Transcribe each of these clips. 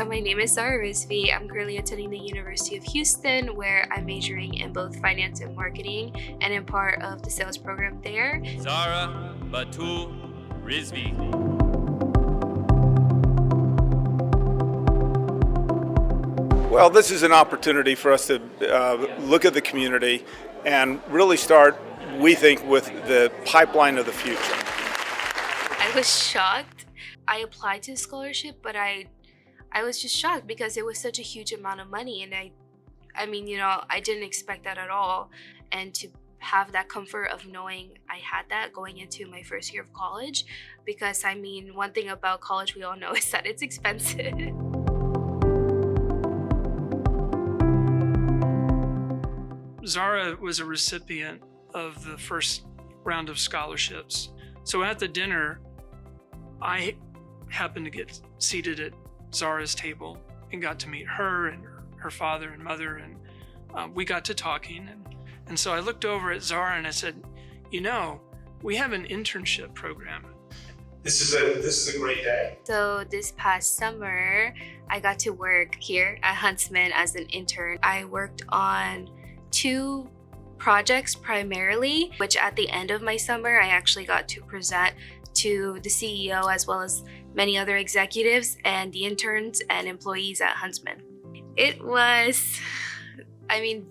So my name is Zahra Rizvi. I'm currently attending the University of Houston, where I'm majoring in both finance and marketing and am part of the sales program there. Zahra Rizvi. Well, this is an opportunity for us to look at the community and really start, we think, with the pipeline of the future. I was shocked. I applied to the scholarship, but I was just shocked because it was such a huge amount of money, and I didn't expect that at all. And to have that comfort of knowing I had that going into my first year of college, because one thing about college we all know is that it's expensive. Zahra was a recipient of the first round of scholarships. So at the dinner, I happened to get seated at Zahra's table and got to meet her and her father and mother, and we got to talking. And so I looked over at Zahra and I said, we have an internship program. This is a great day. So this past summer, I got to work here at Huntsman as an intern. I worked on 2 projects primarily, which at the end of my summer, I actually got to present to the CEO as well as many other executives and the interns and employees at Huntsman. It was,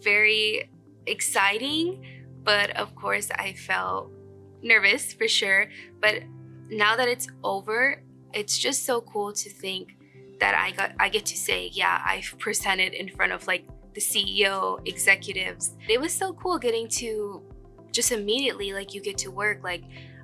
very exciting, but of course I felt nervous for sure. But now that it's over, it's just so cool to think that I get to say, yeah, I've presented in front of the CEO, executives. It was so cool getting to just immediately, you get to work.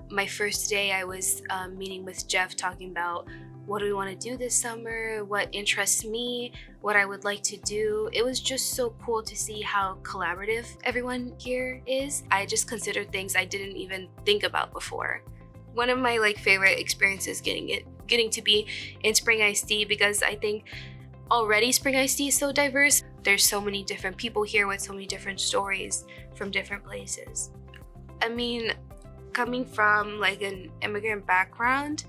My first day, I was meeting with Jeff, talking about what do we want to do this summer, what interests me, what I would like to do. It was just so cool to see how collaborative everyone here is. I just considered things I didn't even think about before. One of my favorite experiences getting to be in Spring ISD, because I think already Spring ISD is so diverse. There's so many different people here with so many different stories from different places. Coming from an immigrant background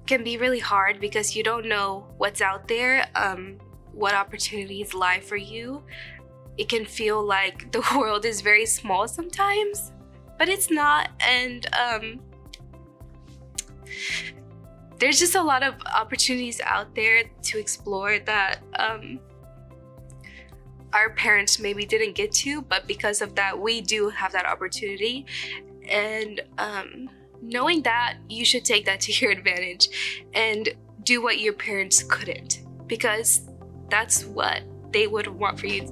can be really hard because you don't know what's out there, what opportunities lie for you. It can feel like the world is very small sometimes, but it's not. And there's just a lot of opportunities out there to explore that our parents maybe didn't get to, but because of that, we do have that opportunity. And knowing that, you should take that to your advantage and do what your parents couldn't, because that's what they would want for you